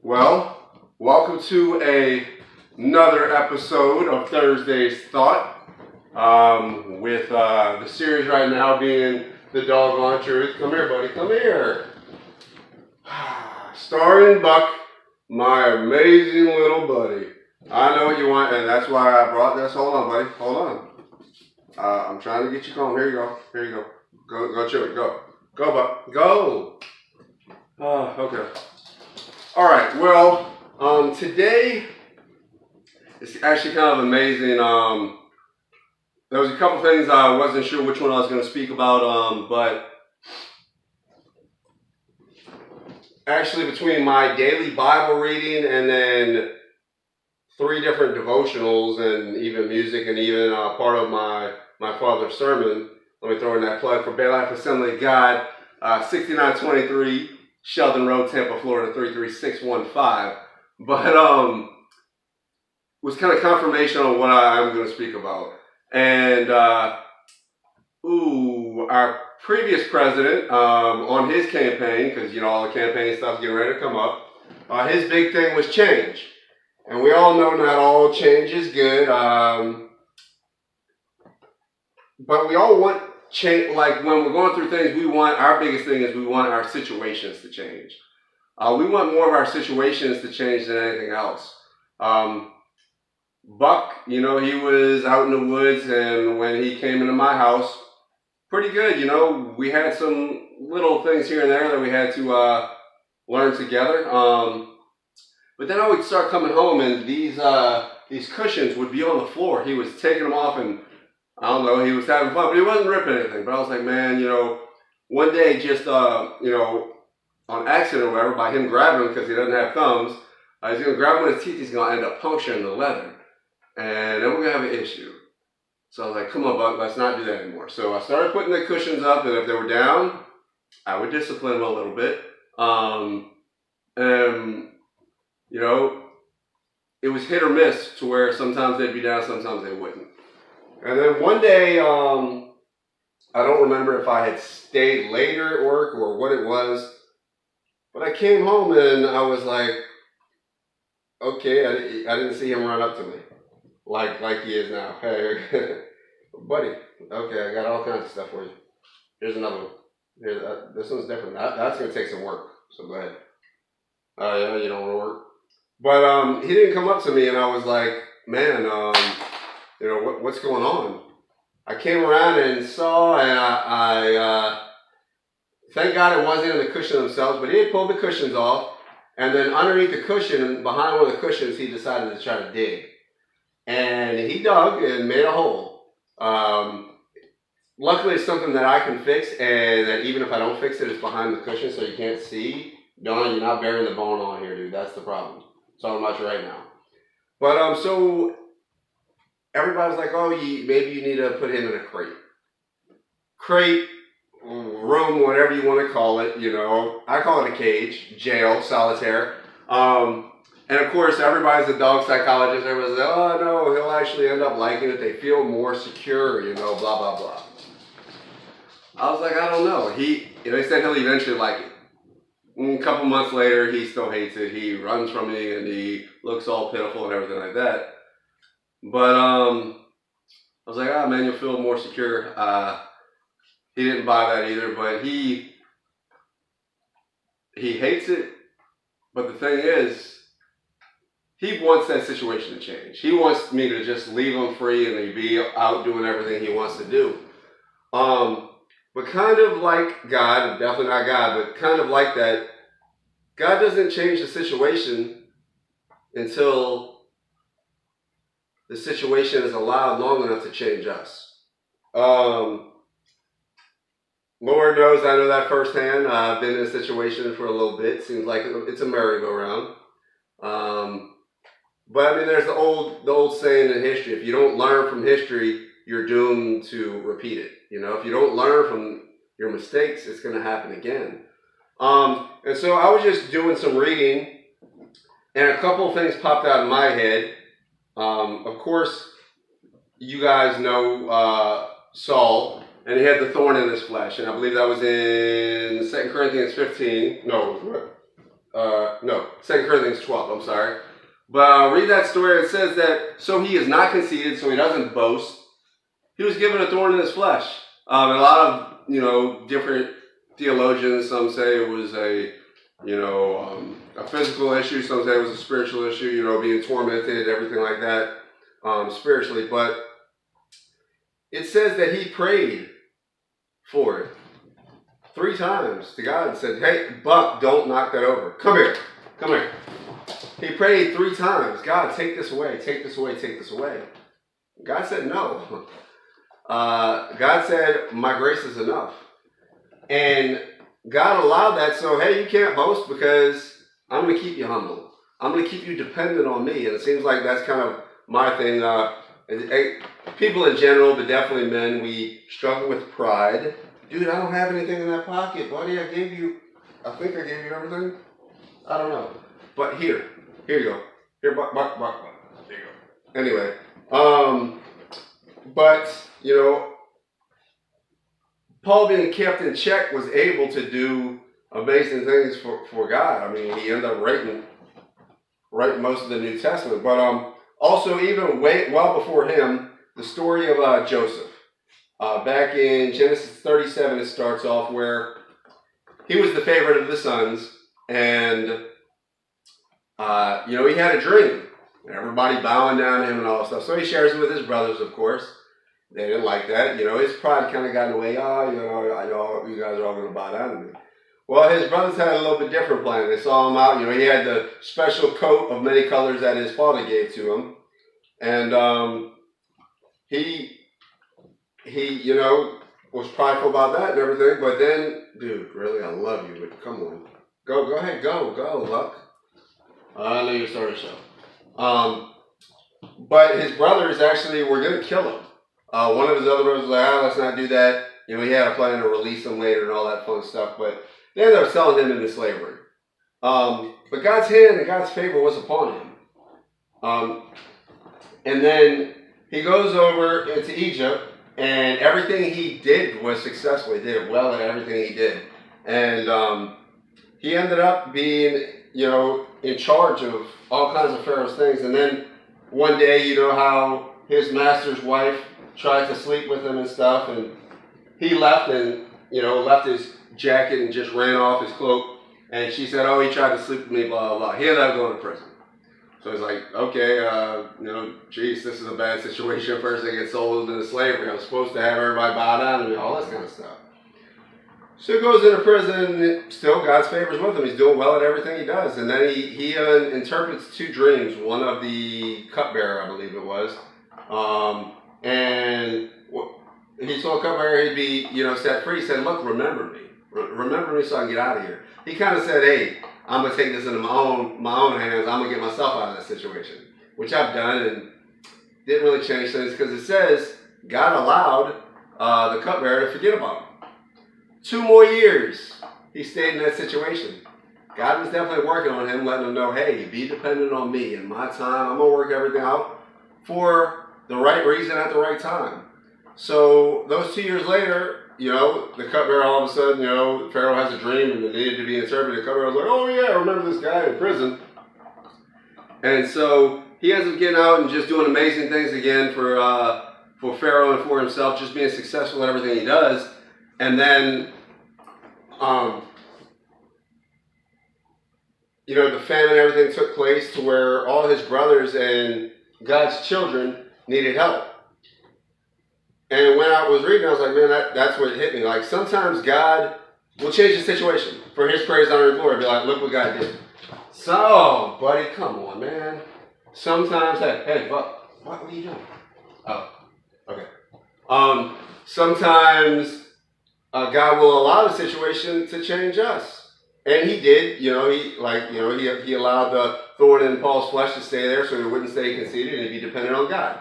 Well, welcome to another episode of Thursday's Thought, with the series right now being The Doggone Truth. Come here, buddy, come here. Starring Buck, my amazing little buddy. I know what you want, and that's why I brought this. Hold on, buddy, hold on. I'm trying to get you calm. Here you go, here you go. Go chew it, go. Go, Buck, go. Okay. All right, well, today it's actually kind of amazing. There was a couple things I wasn't sure which one I was going to speak about, but actually between my daily Bible reading and then 3 different devotionals and even music and even part of my father's sermon, let me throw in that plug for Bay Life Assembly of God, 6923 Sheldon Road, Tampa, Florida, 33615. But was kind of confirmation on what I'm going to speak about. And our previous president, on his campaign, because all the campaign stuff's getting ready to come up, his big thing was change. And we all know not all change is good, but we all want change. Like when we're going through things, our biggest thing is we want our situations to change. We want more of our situations to change than anything else. Buck, he was out in the woods, and when he came into my house, pretty good. We had some little things here and there that we had to learn together. But then I would start coming home, and these cushions would be on the floor. He was taking them off, and I don't know, he was having fun, but he wasn't ripping anything. But I was like, man, one day just, on accident or whatever, by him grabbing him because he doesn't have thumbs, he's going to grab him with his teeth, he's going to end up puncturing the leather. And then we're going to have an issue. So I was like, come on, Buck, let's not do that anymore. So I started putting the cushions up, and if they were down, I would discipline them a little bit. It was hit or miss to where sometimes they'd be down, sometimes they wouldn't. And then one day, I don't remember if I had stayed later at work or what it was, but I came home and I was like, okay, I didn't see him run up to me like he is now. Hey, buddy, okay, I got all kinds of stuff for you. Here's another one. Here, this one's different. That's going to take some work, so go ahead. Yeah, you don't want to work? But he didn't come up to me, and I was like, man, what's going on? I came around and saw, and I thank God it wasn't in the cushion themselves, but he had pulled the cushions off, and then underneath the cushion, and behind one of the cushions, he decided to try to dig. And he dug and made a hole. Luckily, it's something that I can fix, and that even if I don't fix it, it's behind the cushion, so you can't see. Don, you're not burying the bone on here, dude. That's the problem. Talking about you right now. But so everybody was like, oh, maybe you need to put him in a crate, room, whatever you want to call it. I call it a cage, jail, solitaire. And of course, everybody's a dog psychologist. Everybody's like, oh no, he'll actually end up liking it. They feel more secure, blah blah blah. I was like, I don't know. They said he'll eventually like it. A couple months later, he still hates it. He runs from me and he looks all pitiful and everything like that. But I was like, man, you'll feel more secure. He didn't buy that either, but he hates it. But the thing is, he wants that situation to change. He wants me to just leave him free and he'd be out doing everything he wants to do. But kind of like God, definitely not God, but kind of like that, God doesn't change the situation until the situation is allowed long enough to change us. Lord knows I know that firsthand. I've been in a situation for a little bit. Seems like it's a merry-go-round. But I mean, there's the old saying in history: if you don't learn from history, you're doomed to repeat it. If you don't learn from your mistakes, it's going to happen again. And so I was just doing some reading, and a couple of things popped out in my head. Of course, you guys know Saul, and he had the thorn in his flesh, and I believe that was in 2 Corinthians 15. No, no, 2 Corinthians 12, I'm sorry. But read that story. It says that, so he is not conceited, so he doesn't boast. He was given a thorn in his flesh. And a lot of, different theologians, some say it was a physical issue. Some say it was a spiritual issue, being tormented, everything like that, spiritually. But it says that he prayed for it 3 times to God and said, hey, Buck, don't knock that over. Come here. He prayed 3 times. God, take this away, take this away, take this away. God said no. God said, my grace is enough. And God allowed that, so hey, you can't boast because I'm going to keep you humble. I'm going to keep you dependent on me. And it seems like that's kind of my thing. People in general, but definitely men, we struggle with pride. Dude, I don't have anything in that pocket, buddy. I think I gave you everything. I don't know. But here you go. Here, buck. There you go. Anyway, but, Paul being kept in check was able to do amazing things for God. I mean, he ended up writing most of the New Testament. But also, even well before him, the story of Joseph. Back in Genesis 37, it starts off where he was the favorite of the sons, and he had a dream. Everybody bowing down to him and all that stuff. So he shares it with his brothers, of course. They didn't like that. His pride kind of got in the way. I know you guys are all going to bow down to me. Well, his brothers had a little bit different plan. They saw him out. He had the special coat of many colors that his father gave to him. And he was prideful about that and everything. But then, dude, really, I love you, but come on. Go ahead, go, Luck. I know you started the show. But his brothers actually were going to kill him. One of his other brothers was like, let's not do that. He had a plan to release him later and all that fun stuff. But they ended up selling him into slavery. But God's hand and God's favor was upon him. And then he goes over into Egypt, and everything he did was successful. He did well at everything he did. And he ended up being, in charge of all kinds of Pharaoh's things. And then one day, how his master's wife tried to sleep with him and stuff, and he left and, left his jacket and just ran off his cloak. And she said, oh, he tried to sleep with me, blah, blah, blah. He ended up going to prison. So he's like, okay, geez, this is a bad situation. First they get sold into slavery. I'm supposed to have everybody bow down to me, all this kind of stuff. So he goes into prison. Still, God's favor is with him. He's doing well at everything he does. And then he interprets 2 dreams. One of the cupbearer, I believe it was. And he saw a cupbearer, he'd be, set free. He said, look, remember me. Remember me so I can get out of here. He kind of said, hey, I'm going to take this into my own hands. I'm going to get myself out of that situation, which I've done, and didn't really change things because it says God allowed the cupbearer to forget about him. 2 more years he stayed in that situation. God was definitely working on him, letting him know, hey, be dependent on me. In my time, I'm going to work everything out for the right reason at the right time. So those 2 years later, the cupbearer all of a sudden, Pharaoh has a dream and it needed to be interpreted. The cupbearer was like, oh yeah, I remember this guy in prison. And so he ends up getting out and just doing amazing things again for Pharaoh and for himself, just being successful at everything he does. And then, the famine and everything took place to where all his brothers and God's children needed help. And when I was reading, I was like, man, that's what hit me. Like, sometimes God will change the situation for his praise, honor, and glory. Be like, look what God did. So, buddy, come on, man. Sometimes, hey, Buck, what are you doing? Oh, okay. Sometimes God will allow the situation to change us. And he did, he allowed the thorn in Paul's flesh to stay there so he wouldn't stay conceited and be dependent on God.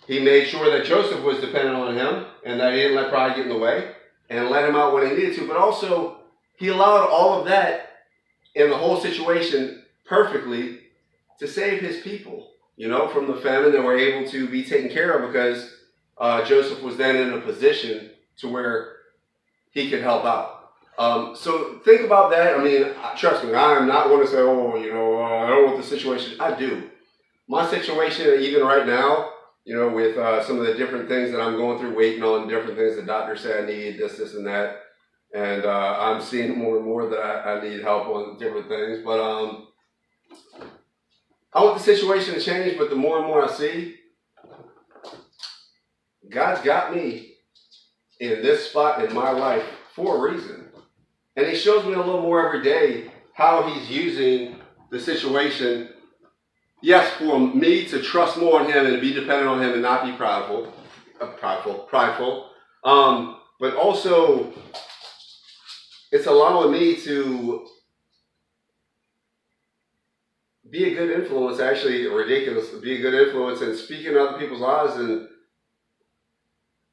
He made sure that Joseph was dependent on him and that he didn't let pride get in the way and let him out when he needed to. But also, he allowed all of that in the whole situation perfectly to save his people, from the famine that were able to be taken care of because Joseph was then in a position to where he could help out. So think about that. I mean, trust me, I am not one to say, oh, I don't want the situation. I do. My situation, even right now, with some of the different things that I'm going through, waiting on different things the doctor said I need, this, and that. And I'm seeing more and more that I need help on different things. But I want the situation to change, but the more and more I see, God's got me in this spot in my life for a reason. And he shows me a little more every day how he's using the situation, yes, for me to trust more on him and be dependent on him and not be prideful. But also, it's allowing me to be a good influence, actually ridiculous, to be a good influence and speak in other people's lives and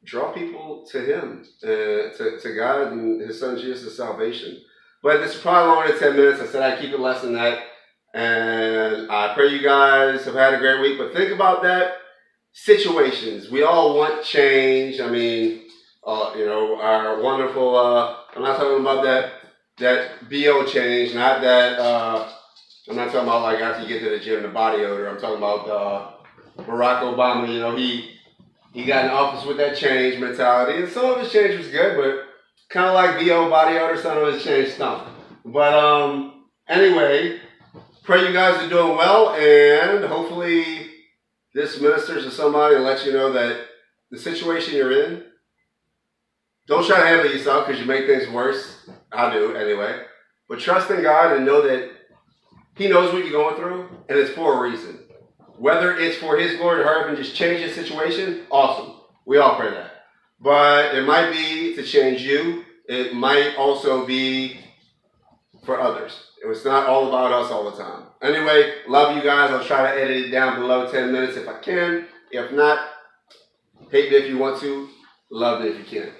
draw people to him, to God and his son Jesus' salvation. But this is probably longer than 10 minutes. I said I'd keep it less than that. And I pray you guys have had a great week. But think about that. Situations. We all want change. I mean, our wonderful, I'm not talking about that BO change, not that, I'm not talking about like after you get to the gym, the body odor. I'm talking about Barack Obama. He got in office with that change mentality. And some of his change was good, but kind of like BO body odor, some of his change stunk. But anyway, pray you guys are doing well, and hopefully this ministers to somebody and lets you know that the situation you're in, don't try to handle yourself because you make things worse. I do anyway. But trust in God and know that he knows what you're going through, and it's for a reason. Whether it's for his glory to hurry up and just change the situation, awesome. We all pray that. But it might be to change you. It might also be for others. It's not all about us all the time. Anyway, love you guys. I'll try to edit it down below 10 minutes if I can. If not, hate me if you want to. Love me if you can.